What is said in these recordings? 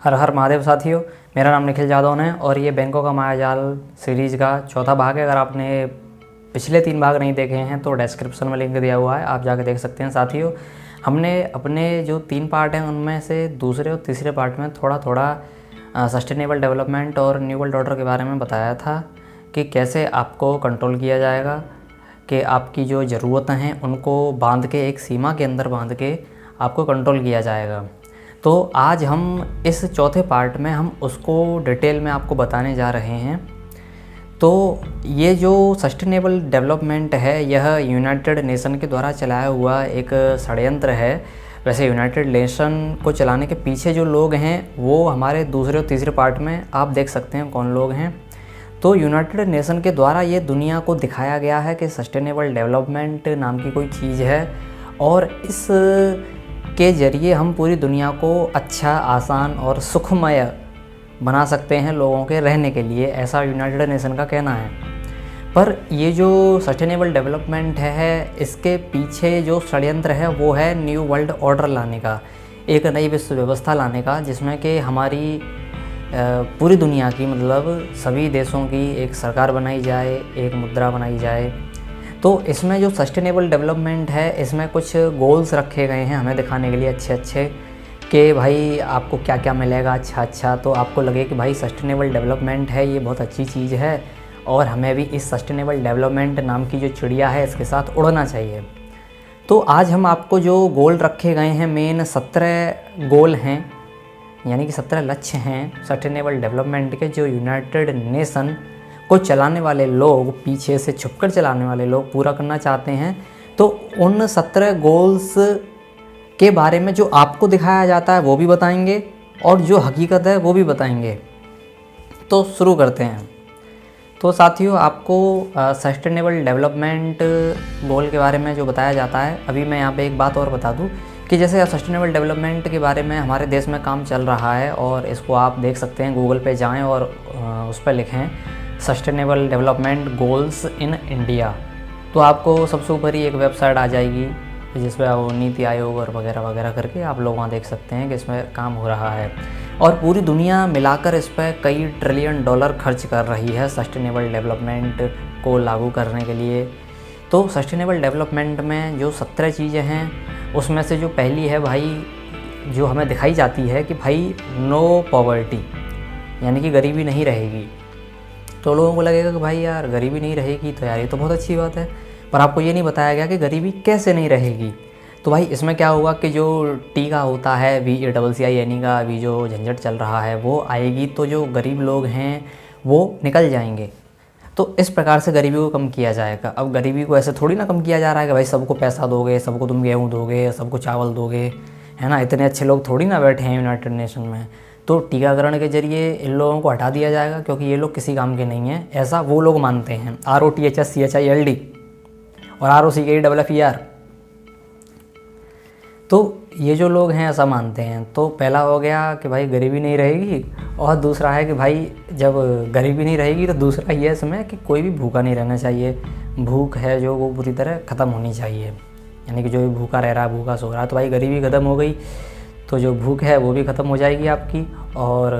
हर हर महादेव साथियों, मेरा नाम निखिल जादव है और ये बैंकों का मायाजाल सीरीज़ का चौथा भाग है। अगर आपने पिछले 3 भाग नहीं देखे हैं तो डिस्क्रिप्शन में लिंक दिया हुआ है, आप जाके देख सकते हैं। साथियों, हमने अपने जो 3 पार्ट हैं उनमें से दूसरे और तीसरे पार्ट में थोड़ा थोड़ा सस्टेनेबल डेवलपमेंट और न्यू वर्ल्ड ऑर्डर के बारे में बताया था कि कैसे आपको कंट्रोल किया जाएगा, कि आपकी जो ज़रूरतें हैं उनको बांध के, एक सीमा के अंदर बांध के आपको कंट्रोल किया जाएगा। तो आज हम इस चौथे पार्ट में हम उसको डिटेल में आपको बताने जा रहे हैं। तो ये जो सस्टेनेबल डेवलपमेंट है यह यूनाइटेड नेशन के द्वारा चलाया हुआ एक षड्यंत्र है। वैसे यूनाइटेड नेशन को चलाने के पीछे जो लोग हैं वो हमारे दूसरे और तीसरे पार्ट में आप देख सकते हैं कौन लोग हैं। तो यूनाइटेड नेशन के द्वारा ये दुनिया को दिखाया गया है कि सस्टेनेबल डेवलपमेंट नाम की कोई चीज़ है और इस के ज़रिए हम पूरी दुनिया को अच्छा, आसान और सुखमय बना सकते हैं लोगों के रहने के लिए, ऐसा यूनाइटेड नेशन का कहना है। पर ये जो सस्टेनेबल डेवलपमेंट है इसके पीछे जो षड्यंत्र है वो है न्यू वर्ल्ड ऑर्डर लाने का, एक नई विश्व व्यवस्था लाने का, जिसमें कि हमारी पूरी दुनिया की, मतलब सभी देशों की एक सरकार बनाई जाए, एक मुद्रा बनाई जाए। तो इसमें जो सस्टेनेबल डेवलपमेंट है इसमें कुछ गोल्स रखे गए हैं हमें दिखाने के लिए अच्छे कि भाई आपको क्या क्या मिलेगा अच्छा, तो आपको लगे कि भाई सस्टेनेबल डेवलपमेंट है ये बहुत अच्छी चीज़ है और हमें भी इस सस्टेनेबल डेवलपमेंट नाम की जो चिड़िया है इसके साथ उड़ना चाहिए। तो आज हम आपको जो गोल रखे गए हैं, मेन 17 गोल हैं, यानी कि 17 लक्ष्य हैं सस्टेनेबल डेवलपमेंट के, जो यूनाइटेड नेशन को चलाने वाले लोग, पीछे से छुपकर चलाने वाले लोग पूरा करना चाहते हैं। तो उन 17 गोल्स के बारे में जो आपको दिखाया जाता है वो भी बताएंगे और जो हकीकत है वो भी बताएंगे। तो शुरू करते हैं। तो साथियों, आपको सस्टेनेबल डेवलपमेंट गोल के बारे में जो बताया जाता है, अभी मैं यहाँ पे एक बात और बता दूँ कि जैसे सस्टेनेबल डेवलपमेंट के बारे में हमारे देश में काम चल रहा है और इसको आप देख सकते हैं, गूगल पे जाएं और उस पर लिखें sustainable development goals in India, तो आपको सबसे ऊपर ही एक वेबसाइट आ जाएगी जिस पर वो नीति आयोग और वगैरह वगैरह करके आप लोग वहाँ देख सकते हैं कि इसमें काम हो रहा है। और पूरी दुनिया मिलाकर इस पर कई ट्रिलियन डॉलर खर्च कर रही है सस्टेनेबल डेवलपमेंट को लागू करने के लिए। तो सस्टेनेबल डेवलपमेंट में जो 17 चीज़ें हैं उसमें से जो पहली है भाई, जो हमें दिखाई जाती है कि भाई नो पॉवर्टी, यानी कि गरीबी नहीं रहेगी। तो लोगों को लगेगा कि भाई यार गरीबी नहीं रहेगी तो यार ये तो बहुत अच्छी बात है, पर आपको ये नहीं बताया गया कि गरीबी कैसे नहीं रहेगी। तो भाई इसमें क्या होगा कि जो टीका होता है VACCINE का, अभी जो झंझट चल रहा है वो आएगी तो जो गरीब लोग हैं वो निकल जाएंगे। तो इस प्रकार से गरीबी को कम किया जाएगा। अब गरीबी को ऐसे थोड़ी ना कम किया जा रहा है कि भाई सबको पैसा दोगे, सबको तुम गेहूँ दोगे, सबको चावल दोगे, है ना। इतने अच्छे लोग थोड़ी ना बैठे हैं यूनाइटेड नेशन में। तो टीकाकरण के जरिए इन लोगों को हटा दिया जाएगा क्योंकि ये लोग किसी काम के नहीं हैं, ऐसा वो लोग मानते हैं। ROTHSCHILD और ROCKEFFER, तो ये जो लोग हैं ऐसा मानते हैं। तो पहला हो गया कि भाई गरीबी नहीं रहेगी, और दूसरा है कि भाई जब गरीबी नहीं रहेगी तो दूसरा ये इसमें कि कोई भी भूखा नहीं रहना चाहिए। भूख है जो वो पूरी तरह ख़त्म होनी चाहिए, यानी कि जो भी भूखा रह रहा है, भूखा सो रहा है, तो भाई गरीबी ख़त्म हो गई तो जो भूख है वो भी ख़त्म हो जाएगी आपकी। और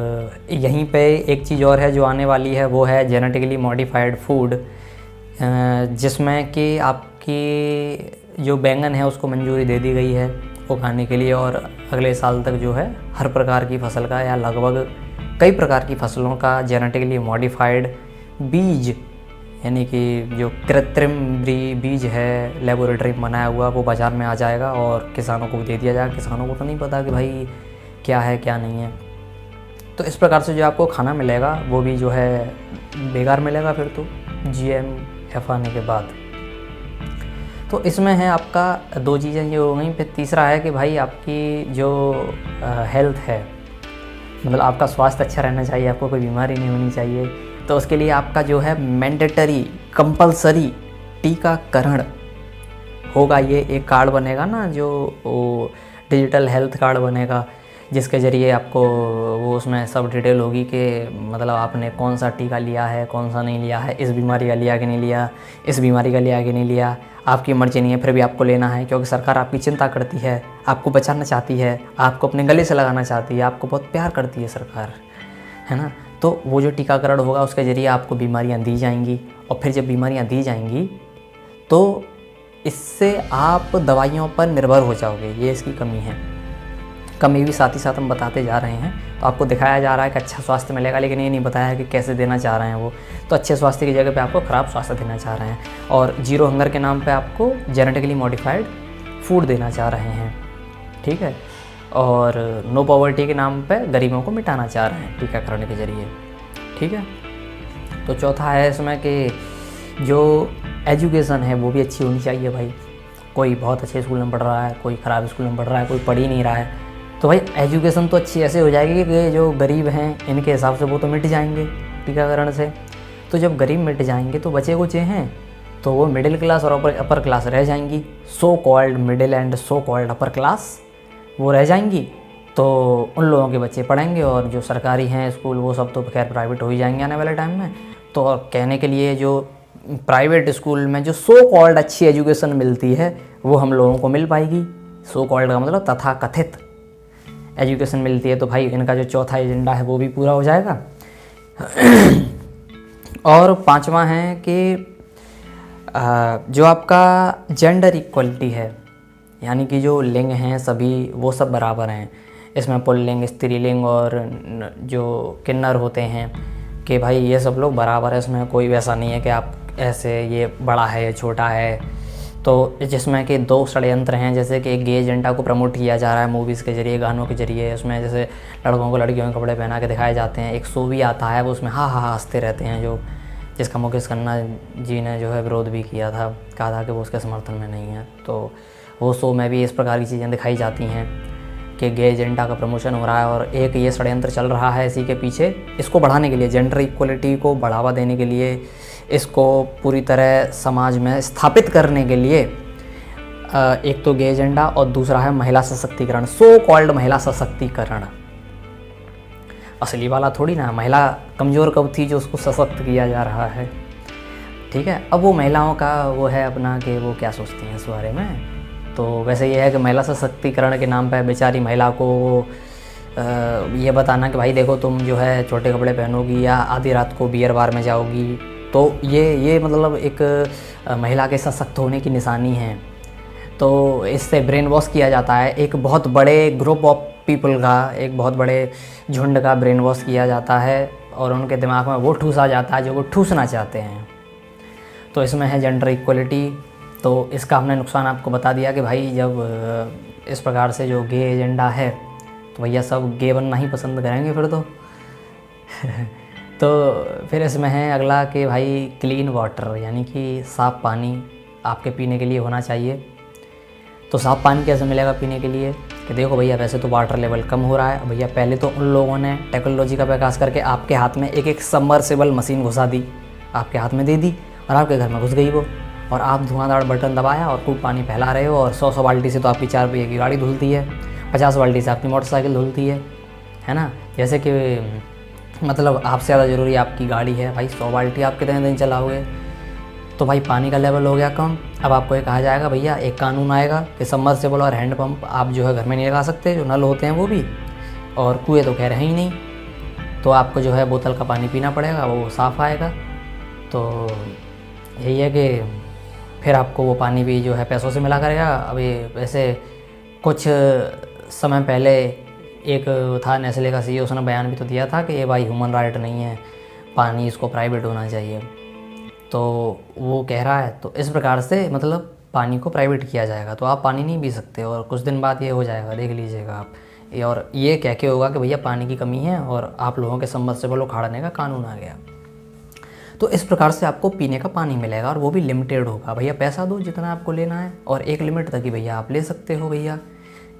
यहीं पे एक चीज़ और है जो आने वाली है, वो है जेनेटिकली मॉडिफाइड फूड, जिसमें कि आपकी जो बैंगन है उसको मंजूरी दे दी गई है वो खाने के लिए, और अगले साल तक जो है हर प्रकार की फसल का या लगभग कई प्रकार की फसलों का जेनेटिकली मॉडिफाइड बीज, यानी कि जो कृत्रिम बीज है लेबोरेटरी में बनाया हुआ, वो बाज़ार में आ जाएगा और किसानों को दे दिया जाएगा। किसानों को तो नहीं पता कि भाई क्या है क्या नहीं है। तो इस प्रकार से जो आपको खाना मिलेगा वो भी जो है बेकार मिलेगा फिर तो GMF आने के बाद। तो इसमें है आपका 2 चीज़ें ये हो गई। फिर तीसरा है कि भाई आपकी जो हेल्थ है, मतलब आपका स्वास्थ्य अच्छा रहना चाहिए, आपको कोई बीमारी नहीं होनी चाहिए। तो उसके लिए आपका जो है मैंडेटरी कंपलसरी टीकाकरण होगा। ये एक कार्ड बनेगा ना, जो डिजिटल हेल्थ कार्ड बनेगा, जिसके ज़रिए आपको वो उसमें सब डिटेल होगी कि मतलब आपने कौन सा टीका लिया है, कौन सा नहीं लिया है, इस बीमारी का लिया कि नहीं लिया, इस बीमारी का लिया कि नहीं लिया। आपकी मर्जी नहीं है फिर भी आपको लेना है, क्योंकि सरकार आपकी चिंता करती है, आपको बचाना चाहती है, आपको अपने गले से लगाना चाहती है, आपको बहुत प्यार करती है सरकार, है ना। तो वो जो टीकाकरण होगा उसके ज़रिए आपको बीमारियाँ दी जाएंगी, और फिर जब बीमारियाँ दी जाएंगी तो इससे आप दवाइयों पर निर्भर हो जाओगे। ये इसकी कमी है। कमी भी साथ ही साथ हम बताते जा रहे हैं। तो आपको दिखाया जा रहा है कि अच्छा स्वास्थ्य मिलेगा, लेकिन ये नहीं बताया है कि कैसे देना चाह रहे हैं वो। तो अच्छे स्वास्थ्य की जगह पे आपको ख़राब स्वास्थ्य देना चाह रहे हैं, और जीरो हंगर के नाम पे आपको जेनेटिकली मॉडिफाइड फूड देना चाह रहे हैं, ठीक है। और नो पॉवर्टी के नाम पे गरीबों को मिटाना चाह रहे हैं टीकाकरण के ज़रिए, ठीक है। तो चौथा है इसमें कि जो एजुकेशन है वो भी अच्छी होनी चाहिए भाई। कोई बहुत अच्छे स्कूल में पढ़ रहा है, कोई ख़राब स्कूल में पढ़ रहा है, कोई पढ़ ही नहीं रहा है, तो भाई एजुकेशन तो अच्छी ऐसे हो जाएगी कि जो गरीब हैं इनके हिसाब से वो तो मिट जाएंगे टीकाकरण से। तो जब गरीब मिट जाएंगे तो बचे कुचे हैं तो वो मिडिल क्लास और अपर क्लास रह जाएंगी। So called middle and so called upper class वो रह जाएंगी। तो उन लोगों के बच्चे पढ़ेंगे, और जो सरकारी हैं स्कूल वो सब तो खैर प्राइवेट हो ही जाएंगे आने वाले टाइम में। तो कहने के लिए जो प्राइवेट स्कूल में जो सो कॉल्ड अच्छी एजुकेशन मिलती है वो हम लोगों को मिल पाएगी। सो कॉल्ड का मतलब तथा कथित एजुकेशन मिलती है, तो भाई इनका जो चौथा एजेंडा है वो भी पूरा हो जाएगा। और पांचवा है कि जो आपका जेंडर इक्वलिटी है, यानी कि जो लिंग हैं सभी वो सब बराबर हैं। इसमें पुल्लिंग, स्त्रीलिंग और जो किन्नर होते हैं कि भाई ये सब लोग बराबर है। इसमें कोई वैसा नहीं है कि आप ऐसे ये बड़ा है ये छोटा है। तो जिसमें कि दो षड्यंत्र हैं, जैसे कि एक गे एजेंडा को प्रमोट किया जा रहा है मूवीज़ के ज़रिए, गानों के ज़रिए। उसमें जैसे लड़कों को लड़कियों के कपड़े पहना के दिखाए जाते हैं। एक शो भी आता है वो उसमें हाँ हाँ हंसते रहते हैं, जो जिसका मुकेश खन्ना जी ने जो है विरोध भी किया था, कहा था कि वो उसके समर्थन में नहीं है। तो वो शो में भी इस प्रकार की चीज़ें दिखाई जाती हैं कि गे एजेंडा का प्रमोशन हो रहा है, और एक ये षड्यंत्र चल रहा है इसी के पीछे, इसको बढ़ाने के लिए, जेंडर इक्वलिटी को बढ़ावा देने के लिए, इसको पूरी तरह समाज में स्थापित करने के लिए। एक तो गे एजेंडा और दूसरा है महिला सशक्तिकरण, सो कॉल्ड महिला सशक्तिकरण। असली वाला थोड़ी ना, महिला कमज़ोर कब थी जो उसको सशक्त किया जा रहा है, ठीक है। अब वो महिलाओं का वो है अपना कि वो क्या सोचती हैं इस बारे में। तो वैसे ये है कि महिला सशक्तिकरण के नाम पर बेचारी महिला को ये बताना कि भाई देखो तुम जो है छोटे कपड़े पहनोगी या आधी रात को बियर बार में जाओगी, तो ये मतलब एक महिला के सशक्त होने की निशानी है। तो इससे ब्रेन वॉश किया जाता है, एक बहुत बड़े ग्रुप ऑफ पीपल का, एक बहुत बड़े झुंड का ब्रेन वॉश किया जाता है, और उनके दिमाग में वो ठूसा जाता है जो वो ठूसना चाहते हैं। तो इसमें है जेंडर इक्वलिटी। तो इसका हमने नुकसान आपको बता दिया कि भाई जब इस प्रकार से जो गे एजेंडा है तो भैया सब गे बनना ही पसंद करेंगे फिर तो फिर इसमें है अगला कि भाई क्लीन वाटर, यानी कि साफ़ पानी आपके पीने के लिए होना चाहिए। तो साफ़ पानी कैसे मिलेगा पीने के लिए कि देखो भैया वैसे तो वाटर लेवल कम हो रहा है भैया। पहले तो उन लोगों ने टेक्नोलॉजी का विकास करके आपके हाथ में एक सबमर्सिबल मशीन घुसा दी, आपके हाथ में दे दी, और आपके घर में घुस गई वो, और आप धुआंधार बटन दबाया और खूब पानी फैला रहे हो। और 100 बाल्टी से तो आपकी 4 रुपये की गाड़ी धुलती है, 50 बाल्टी से आपकी मोटरसाइकिल धुलती है ना। जैसे कि मतलब आपसे ज़्यादा ज़रूरी आपकी गाड़ी है भाई, 100 बाल्टी आप कितने दिन चलाओगे। तो भाई पानी का लेवल हो गया कम। अब आपको ये कहा जाएगा भैया एक कानून आएगा कि सबमर्सिबल और हैंडपम्प आप जो है घर में नहीं लगा सकते, जो नल होते हैं वो भी, और कुएँ तो कह रहे ही नहीं। तो आपको जो है बोतल का पानी पीना पड़ेगा, वो साफ़ आएगा। तो यही है कि फिर आपको वो पानी भी जो है पैसों से मिला करेगा। अभी वैसे कुछ समय पहले एक था नेस्ले का CEO, उसने बयान भी तो दिया था कि ये भाई ह्यूमन राइट नहीं है, पानी इसको प्राइवेट होना चाहिए। तो वो कह रहा है तो इस प्रकार से मतलब पानी को प्राइवेट किया जाएगा, तो आप पानी नहीं पी सकते, और कुछ दिन बाद ये हो जाएगा, देख लीजिएगा आप। और ये कह के होगा कि भैया पानी की कमी है और आप लोगों के सबमर्सिबल उखाड़ने का कानून आ गया। तो इस प्रकार से आपको पीने का पानी मिलेगा, और वो भी लिमिटेड होगा। भैया पैसा दो जितना आपको लेना है, और एक लिमिट तक ही भैया आप ले सकते हो भैया,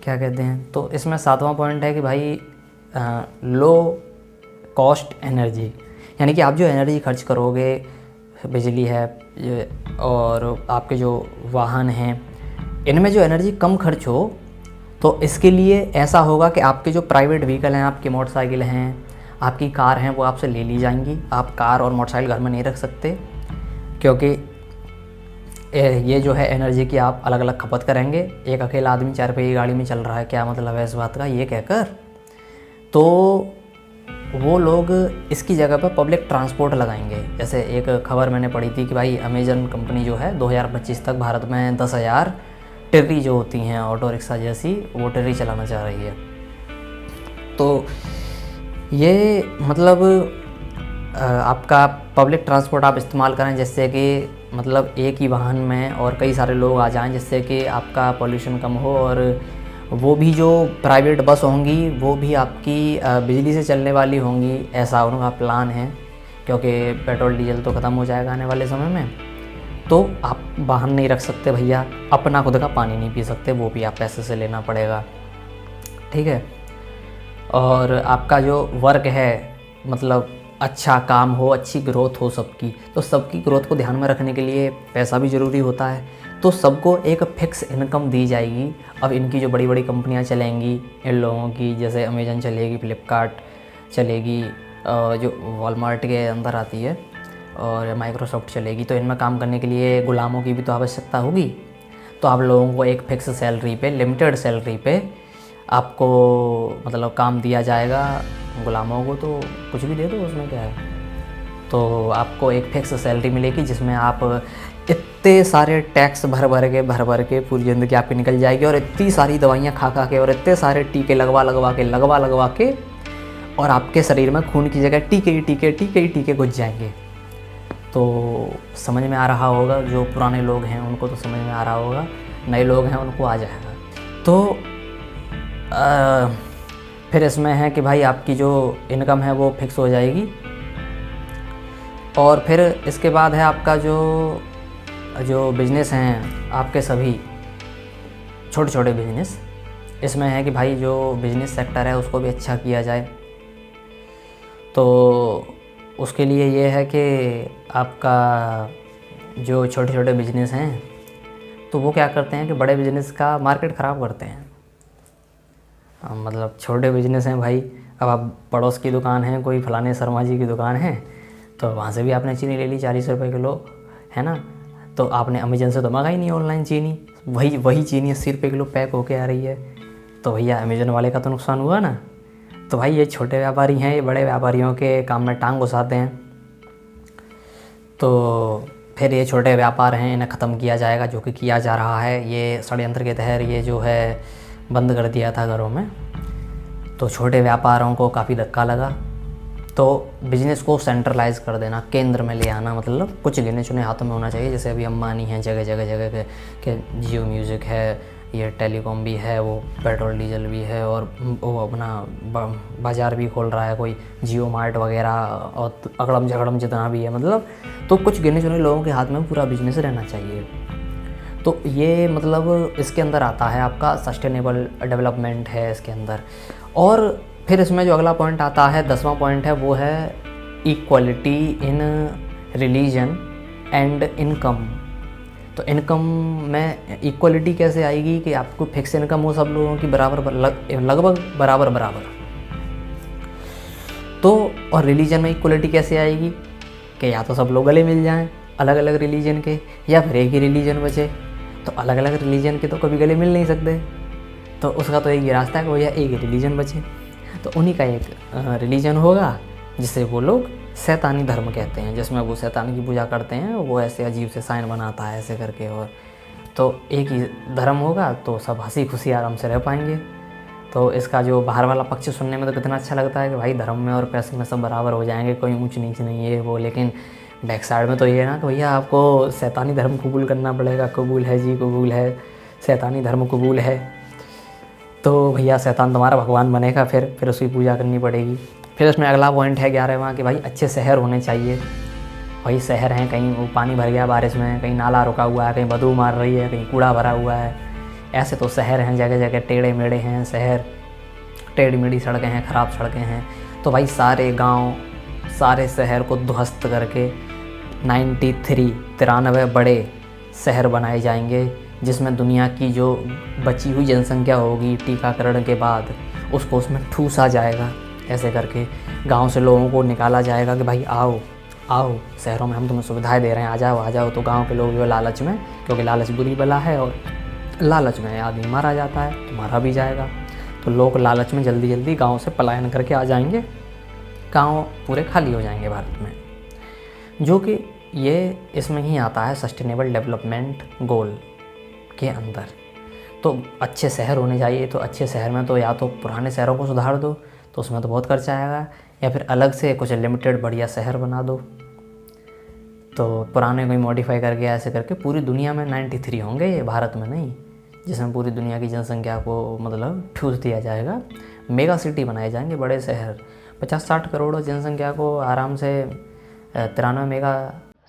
क्या कहते हैं। तो इसमें 7वां पॉइंट है कि भाई लो कॉस्ट एनर्जी, यानी कि आप जो एनर्जी खर्च करोगे, बिजली है और आपके जो वाहन हैं, इनमें जो एनर्जी कम खर्च हो, तो इसके लिए ऐसा होगा कि आपके जो प्राइवेट व्हीकल हैं, आपकी मोटरसाइकिल हैं, आपकी कार हैं, वो आपसे ले ली जाएंगी। आप कार और मोटरसाइकिल घर में नहीं रख सकते, क्योंकि ये जो है एनर्जी की आप अलग अलग खपत करेंगे। एक अकेला आदमी 4 पहिए गाड़ी में चल रहा है, क्या मतलब है इस बात का, ये कहकर तो वो लोग इसकी जगह पर पब्लिक ट्रांसपोर्ट लगाएंगे। जैसे एक खबर मैंने पढ़ी थी कि भाई अमेजन कंपनी जो है 2025 तक भारत में 10,000 टेर्री जो होती हैं ऑटो रिक्शा जैसी, वो टेर्री चलाना चाह रही है। तो ये मतलब आपका पब्लिक ट्रांसपोर्ट आप इस्तेमाल करें, जिससे कि मतलब एक ही वाहन में और कई सारे लोग आ जाएं, जिससे कि आपका पॉल्यूशन कम हो। और वो भी जो प्राइवेट बस होंगी वो भी आपकी बिजली से चलने वाली होंगी, ऐसा उनका प्लान है, क्योंकि पेट्रोल डीजल तो ख़त्म हो जाएगा आने वाले समय में। तो आप वाहन नहीं रख सकते भैया, अपना खुद का पानी नहीं पी सकते, वो भी आप पैसे से लेना पड़ेगा, ठीक है। और आपका जो वर्क है, मतलब अच्छा काम हो, अच्छी ग्रोथ हो सबकी, तो सबकी ग्रोथ को ध्यान में रखने के लिए पैसा भी ज़रूरी होता है। तो सबको एक फ़िक्स इनकम दी जाएगी। अब इनकी जो बड़ी बड़ी कंपनियां चलेंगी इन लोगों की, जैसे अमेजन चलेगी, फ्लिपकार्ट चलेगी, जो वॉलमार्ट के अंदर आती है, और माइक्रोसॉफ्ट चलेगी, तो इनमें काम करने के लिए गुलामों की भी तो आवश्यकता होगी। तो आप लोगों को एक फ़िक्स सैलरी पे, लिमिटेड सैलरी पे आपको मतलब काम दिया जाएगा। गुलामों को तो कुछ भी दे दो, उसमें क्या है। तो आपको एक फिक्स सैलरी मिलेगी, जिसमें आप इतने सारे टैक्स भर भर के पूरी ज़िंदगी आपकी निकल जाएगी, और इतनी सारी दवाइयाँ खा के और इतने सारे टीके लगवा के और आपके शरीर में खून की जगह टीके घुस जाएंगे। तो समझ में आ रहा होगा, जो पुराने लोग हैं उनको तो समझ में आ रहा होगा, नए लोग हैं उनको आ जाएगा। तो फिर इसमें है कि भाई आपकी जो इनकम है वो फिक्स हो जाएगी। और फिर इसके बाद है आपका जो बिज़नेस हैं, आपके सभी छोटे छोटे बिज़नेस। इसमें है कि भाई जो बिज़नेस सेक्टर है उसको भी अच्छा किया जाए। तो उसके लिए ये है कि आपका जो छोटे छोटे बिज़नेस हैं, तो वो क्या करते हैं कि बड़े बिज़नेस का मार्केट ख़राब करते हैं। मतलब छोटे बिज़नेस हैं भाई, अब आप पड़ोस की दुकान है, कोई फलाने शर्मा जी की दुकान है, तो वहाँ से भी आपने चीनी ले ली 40 रुपये किलो, है ना। तो आपने अमेजन से तो मंगाई नहीं ऑनलाइन चीनी, वही चीनी 80 रुपये किलो पैक होके आ रही है, तो भैया अमेजन वाले का तो नुकसान हुआ ना। तो भाई ये छोटे व्यापारी हैं, ये बड़े व्यापारियों के काम में टांग घुसाते हैं। तो फिर ये छोटे व्यापार हैं, इन्हें ख़त्म किया जाएगा, जो कि किया जा रहा है। ये षड्यंत्र के तहत ये जो है बंद कर दिया था घरों में। तो छोटे व्यापारों को काफ़ी धक्का लगा। तो बिज़नेस को सेंट्रलाइज कर देना, केंद्र में ले आना, मतलब कुछ गिने चुने हाथों में होना चाहिए। जैसे अभी अंबानी हैं, जगह जगह के जियो म्यूज़िक है, ये टेलीकॉम भी है, वो पेट्रोल डीजल भी है, और वो अपना बाज़ार भी खोल रहा है, कोई जियो मार्ट वगैरह, और अगड़म झगड़म जितना भी है, मतलब तो कुछ गिने चुने लोगों के हाथ में पूरा बिजनेस रहना चाहिए। तो ये मतलब इसके अंदर आता है आपका सस्टेनेबल डेवलपमेंट है इसके अंदर। और फिर इसमें जो अगला पॉइंट आता है, 10वां पॉइंट है, वो है equality in religion and income. तो इनकम में इक्वलिटी कैसे आएगी कि आपको फिक्स इनकम हो सब लोगों की लगभग बराबर। तो और रिलीजन में इक्वलिटी कैसे आएगी कि या तो सब लोग गले मिल जाएं अलग अलग रिलीजन के, या फिर एक ही रिलीजन बचे। तो अलग अलग रिलीजन के तो कभी गले मिल नहीं सकते, तो उसका तो एक ही रास्ता है कि भैया एक ही रिलीजन बचे। तो उन्हीं का एक रिलीजन होगा जिसे वो लोग शैतानी धर्म कहते हैं, जिसमें वो शैतान की पूजा करते हैं, वो ऐसे अजीब से साइन बनाता है ऐसे करके। और तो एक ही धर्म होगा तो सब हंसी खुशी आराम से रह पाएंगे। तो इसका जो बाहर वाला पक्ष सुनने में तो कितना अच्छा लगता है कि भाई धर्म में और पैसे में सब बराबर हो जाएंगे, कोई ऊंच नीच नहीं है वो। लेकिन बैक साइड में तो ये है ना कि भैया आपको शैतानी धर्म कबूल करना पड़ेगा। कबूल है जी, कबूल है, शैतानी धर्म कबूल है। तो भैया शैतान तुम्हारा भगवान बनेगा, फिर उसकी पूजा करनी पड़ेगी। फिर उसमें अगला पॉइंट है 11वां कि भाई अच्छे शहर होने चाहिए। वही शहर हैं, कहीं वो पानी भर गया बारिश में, कहीं नाला रुका हुआ है, कहीं बदबू मार रही है, कहीं कूड़ा भरा हुआ है। ऐसे तो शहर हैं, जगह जगह टेढ़े मेढ़े हैं शहर, टेढ़ी मेढ़ी सड़कें हैं, ख़राब सड़कें हैं। तो भाई सारे गांव, सारे शहर को ध्वस्त करके 93 बड़े शहर बनाए जाएंगे, जिसमें दुनिया की जो बची हुई जनसंख्या होगी टीकाकरण के बाद, उसको उसमें ठूसा जाएगा। ऐसे करके गांव से लोगों को निकाला जाएगा कि भाई आओ आओ शहरों में हम तुम्हें सुविधाएं दे रहे हैं, आ जाओ। तो गांव के लोग जो लालच में, क्योंकि लालच बुरी बला है और लालच में आदमी मारा जाता है, तो मारा भी जाएगा। तो लोग लालच में जल्दी जल्दी गांव से पलायन करके आ जाएंगे, गांव पूरे खाली हो जाएंगे भारत में। जो कि ये इसमें ही आता है सस्टेनेबल डेवलपमेंट गोल के अंदर। तो अच्छे शहर होने चाहिए, तो अच्छे शहर में तो या तो पुराने शहरों को सुधार दो, तो उसमें तो बहुत खर्चा आएगा, या फिर अलग से कुछ लिमिटेड बढ़िया शहर बना दो। तो पुराने को मॉडिफाई करके ऐसे करके पूरी दुनिया में 93 होंगे, ये भारत में नहीं, जिसमें पूरी दुनिया की जनसंख्या को मतलब ठूस दिया जाएगा। मेगा सिटी बनाए जाएंगे, बड़े शहर। 50-60 करोड़ जनसंख्या को आराम से 93 मेगा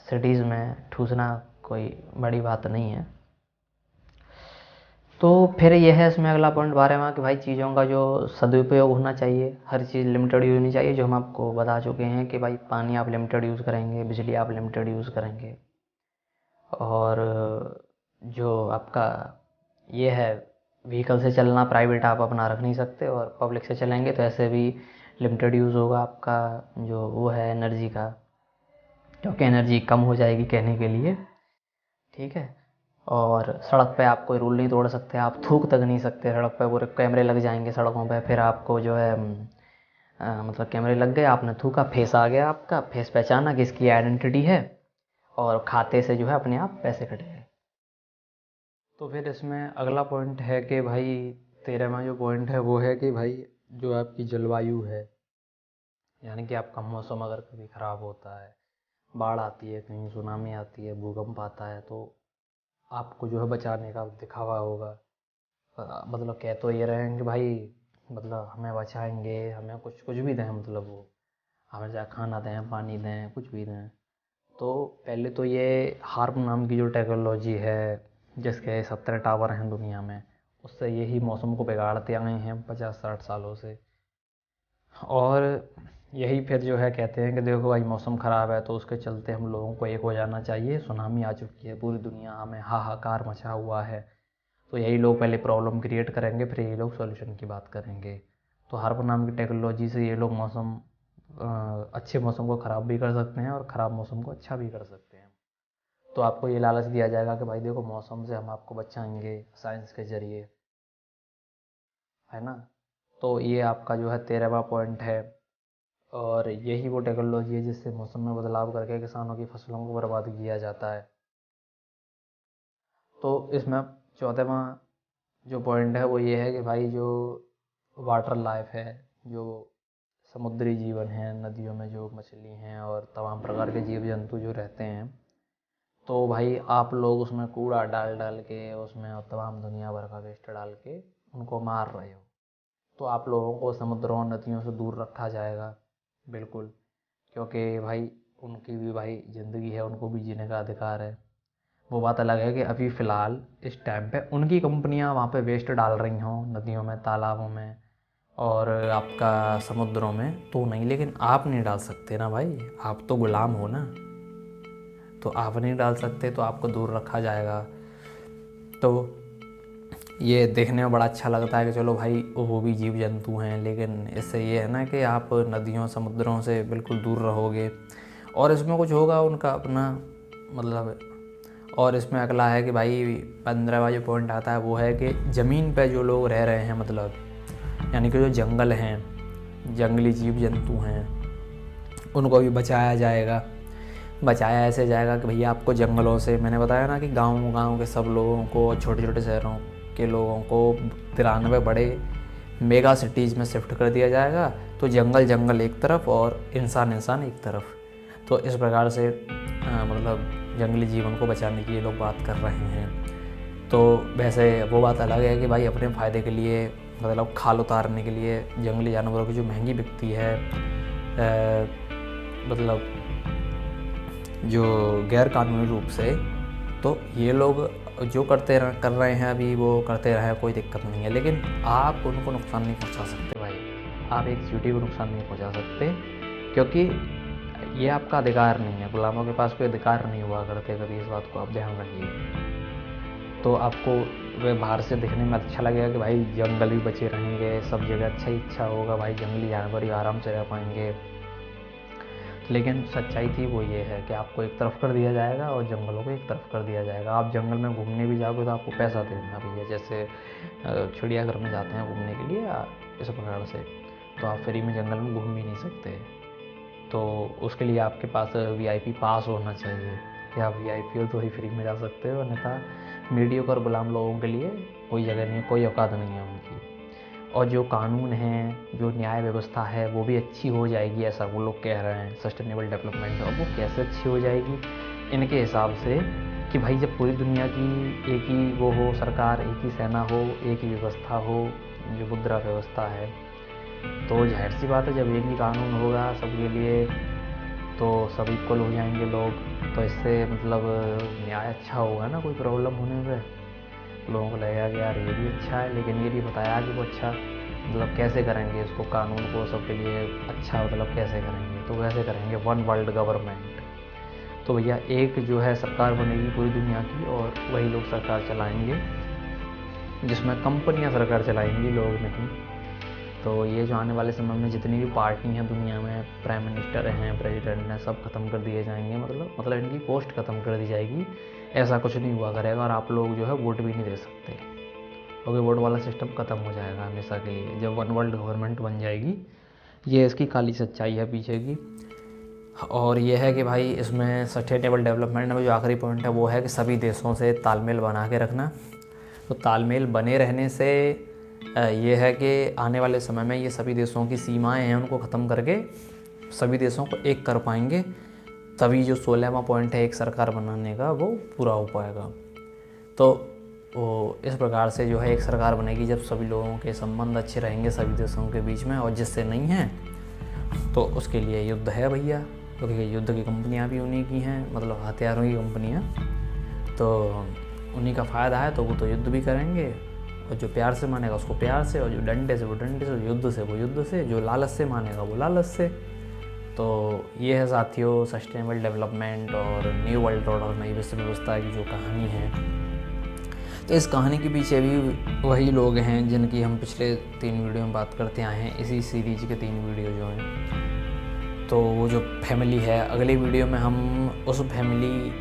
सिटीज़ में ठूसना कोई बड़ी बात नहीं है। तो फिर यह है इसमें अगला पॉइंट बारे में कि भाई चीज़ों का जो सदुपयोग होना चाहिए, हर चीज़ लिमिटेड यूज़ होनी चाहिए, जो हम आपको बता चुके हैं कि भाई पानी आप लिमिटेड यूज़ करेंगे, बिजली आप लिमिटेड यूज़ करेंगे, और जो आपका ये है व्हीकल से चलना, प्राइवेट आप अपना रख नहीं सकते, और पब्लिक से चलेंगे तो ऐसे भी लिमिटेड यूज़ होगा आपका जो वो है एनर्जी का, क्योंकि एनर्जी कम हो जाएगी कहने के लिए, ठीक है। और सड़क पे आप कोई रूल नहीं तोड़ सकते, आप थूक तक नहीं सकते सड़क पे, पूरे कैमरे लग जाएंगे सड़कों पे, फिर आपको जो है मतलब कैमरे लग गए, आपने थूका, फेस आ गया, आपका फेस पहचाना कि इसकी आइडेंटिटी है, और खाते से जो है अपने आप पैसे कट गए। तो फिर इसमें अगला पॉइंट है कि भाई 13वां जो पॉइंट है वो है कि भाई जो आपकी जलवायु है, यानी कि आपका मौसम अगर कभी ख़राब होता है, बाढ़ आती है, कहीं सुनामी आती है, भूकंप आता है, तो आपको जो है बचाने का दिखावा होगा। मतलब कह तो ये रहे हैं कि भाई मतलब हमें बचाएंगे, हमें कुछ भी दें, मतलब वो हमें चाहे खाना दें, पानी दें, कुछ भी दें। तो पहले तो ये हार्प नाम की जो टेक्नोलॉजी है, जिसके 17 टावर हैं दुनिया में, उससे यही मौसम को बिगाड़ते आए हैं 50-60 सालों से। और यही फिर जो है कहते हैं कि देखो भाई मौसम ख़राब है, तो उसके चलते हम लोगों को एक हो जाना चाहिए, सुनामी आ चुकी है, पूरी दुनिया में हाहाकार मचा हुआ है। तो यही लोग पहले प्रॉब्लम क्रिएट करेंगे, फिर यही लोग सॉल्यूशन की बात करेंगे। तो हार्प नाम की टेक्नोलॉजी से ये लोग मौसम अच्छे मौसम को ख़राब भी कर सकते हैं, और ख़राब मौसम को अच्छा भी कर सकते हैं। तो आपको ये लालच दिया जाएगा कि भाई देखो मौसम से हम आपको बचाएंगे साइंस के ज़रिए, है ना। तो ये आपका जो है 13वां पॉइंट है, और यही वो टेक्नोलॉजी है जिससे मौसम में बदलाव करके किसानों की फसलों को बर्बाद किया जाता है। तो इसमें 14वां जो पॉइंट है वो ये है कि भाई जो वाटर लाइफ है, जो समुद्री जीवन है, नदियों में जो मछली हैं और तमाम प्रकार के जीव जंतु जो रहते हैं, तो भाई आप लोग उसमें कूड़ा डाल डाल के, उसमें और तमाम दुनिया भर का वेस्ट डाल के उनको मार रहे हो। तो आप लोगों को समुद्रों नदियों से दूर रखा जाएगा, बिल्कुल, क्योंकि भाई उनकी भी भाई ज़िंदगी है, उनको भी जीने का अधिकार है। वो बात अलग है कि अभी फ़िलहाल इस टाइम पे उनकी कंपनियां वहाँ पे वेस्ट डाल रही हों नदियों में, तालाबों में और आपका समुद्रों में, तो नहीं, लेकिन आप नहीं डाल सकते ना भाई, आप तो गुलाम हो ना, तो आप नहीं डाल सकते, तो आपको दूर रखा जाएगा। तो ये देखने में बड़ा अच्छा लगता है कि चलो भाई वो भी जीव जंतु हैं, लेकिन इससे ये है ना कि आप नदियों समुद्रों से बिल्कुल दूर रहोगे, और इसमें कुछ होगा उनका अपना मतलब। और इसमें अगला है कि भाई 15वां जो पॉइंट आता है वो है कि ज़मीन पे जो लोग रह रहे हैं, मतलब यानी कि जो जंगल हैं, जंगली जीव जंतु हैं, उनको भी बचाया जाएगा। बचाया ऐसे जाएगा कि भैया आपको जंगलों से, मैंने बताया ना कि गाँव के सब लोगों को, छोटे छोटे शहरों के लोगों को 93 बड़े मेगा सिटीज़ में शिफ्ट कर दिया जाएगा। तो जंगल एक तरफ और इंसान एक तरफ। तो इस प्रकार से मतलब जंगली जीवन को बचाने की ये लोग बात कर रहे हैं। तो वैसे वो बात अलग है कि भाई अपने फ़ायदे के लिए, मतलब खाल उतारने के लिए जंगली जानवरों की जो महंगी बिकती है, मतलब जो गैर कानूनी रूप से, तो ये लोग जो कर रहे हैं अभी वो करते रहें, कोई दिक्कत नहीं है। लेकिन आप उनको नुकसान नहीं पहुंचा सकते भाई, आप एक चींटी को नुकसान नहीं पहुंचा सकते, क्योंकि ये आपका अधिकार नहीं है। गुलामों के पास कोई अधिकार नहीं हुआ करते कभी, इस बात को आप ध्यान रखिए। तो आपको वह बाहर से दिखने में अच्छा लगेगा कि भाई जंगल भी बचे रहेंगे, सब जगह अच्छा ही अच्छा होगा, भाई जंगली जानवर ही आराम से रह पाएंगे। लेकिन सच्चाई थी वो ये है कि आपको एक तरफ कर दिया जाएगा और जंगलों को एक तरफ कर दिया जाएगा। आप जंगल में घूमने भी जाओगे तो आपको पैसा देना भैया, जैसे चिड़ियाघर में जाते हैं घूमने के लिए इस प्रकार से, तो आप फ्री में जंगल में घूम भी नहीं सकते। तो उसके लिए आपके पास VIP पास होना चाहिए कि आप VIP हो तो ही फ्री में जा सकते हो, अन्यथा मीडियोकर गुलाम लोगों के लिए कोई जगह नहीं है, कोई औकात नहीं है उनकी। और जो कानून है, जो न्याय व्यवस्था है, वो भी अच्छी हो जाएगी, ऐसा वो लोग कह रहे हैं सस्टेनेबल डेवलपमेंट। और वो कैसे अच्छी हो जाएगी इनके हिसाब से कि भाई जब पूरी दुनिया की एक ही वो हो सरकार, एक ही सेना हो, एक ही व्यवस्था हो, जो मुद्रा व्यवस्था है, तो जाहिर सी बात है जब एक ही कानून होगा सबके लिए तो सब इक्वल हो जाएंगे लोग, तो इससे मतलब न्याय अच्छा होगा ना, कोई प्रॉब्लम होने पे लोगों को लगेगा कि यार ये भी अच्छा है, लेकिन ये भी बताया कि वो अच्छा मतलब कैसे करेंगे इसको, कानून को सबके लिए अच्छा मतलब कैसे करेंगे, तो वैसे करेंगे वन वर्ल्ड गवर्नमेंट। तो भैया एक जो है सरकार बनेगी पूरी दुनिया की और वही लोग सरकार चलाएंगे, जिसमें कंपनियां सरकार चलाएंगी, लोग नहीं। तो ये जो आने वाले समय में जितनी भी पार्टी हैं दुनिया में, प्राइम मिनिस्टर हैं, प्रेसिडेंट हैं, सब खत्म कर दिए जाएंगे, मतलब इनकी पोस्ट खत्म कर दी जाएगी। ऐसा कुछ नहीं हुआ करेगा और आप लोग जो है वोट भी नहीं दे सकते, क्योंकि वोट वाला सिस्टम खत्म हो जाएगा हमेशा के लिए जब वन वर्ल्ड गवर्नमेंट बन जाएगी। ये इसकी काली सच्चाई है पीछे की। और ये है कि भाई इसमें सस्टेनेबल डेवलपमेंट में जो आखिरी पॉइंट है वो है कि सभी देशों से तालमेल बना के रखना। तो तालमेल बने रहने से ये है कि आने वाले समय में ये सभी देशों की सीमाएं हैं उनको ख़त्म करके सभी देशों को एक कर पाएंगे, तभी जो 16वां पॉइंट है एक सरकार बनाने का वो पूरा हो पाएगा। तो वो इस प्रकार से जो है एक सरकार बनेगी जब सभी लोगों के संबंध अच्छे रहेंगे सभी देशों के बीच में, और जिससे नहीं है तो उसके लिए युद्ध है भैया, क्योंकि युद्ध की कंपनियां भी उन्हीं की हैं, मतलब हथियारों की कंपनियां, तो उन्हीं का फ़ायदा है, तो वो तो युद्ध भी करेंगे। और जो प्यार से मानेगा उसको प्यार से, और जो डंडे से वो डंडे से, युद्ध से वो युद्ध से, जो लालच से मानेगा वो लालच से। तो ये है साथियों सस्टेनेबल डेवलपमेंट और न्यू वर्ल्ड ऑर्डर, नई विश्व व्यवस्था की जो कहानी है। तो इस कहानी के पीछे भी वही लोग हैं जिनकी हम पिछले 3 वीडियो में बात करते आए हैं, इसी सीरीज के 3 वीडियो जो हैं। तो वो जो फैमिली है, अगली वीडियो में हम उस फैमिली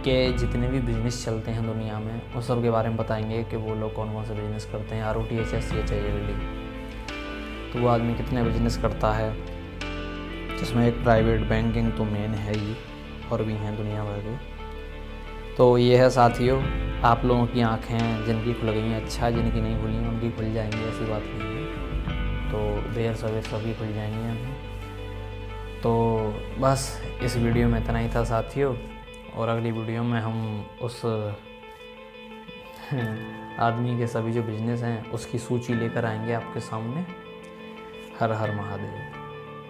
के जितने भी बिज़नेस चलते हैं दुनिया में उस सब के बारे में बताएंगे कि वो लोग कौन कौन से बिज़नेस करते हैं, ROTH SCHILD, तो वो आदमी कितने बिज़नेस करता है, जिसमें एक प्राइवेट बैंकिंग तो मेन है ही, और भी हैं दुनिया भर के। तो ये है साथियों, आप लोगों की आँखें जिनकी खुल गई हैं अच्छा, जिनकी नहीं खुली हैं उनकी खुल जाएंगी, ऐसी बात नहीं है, तो देर सवेर सभी खुल जाएंगी हमें। तो बस इस वीडियो में इतना ही था साथियों, और अगली वीडियो में हम उस आदमी के सभी जो बिज़नेस हैं उसकी सूची लेकर आएंगे आपके सामने। हर हर महादेव।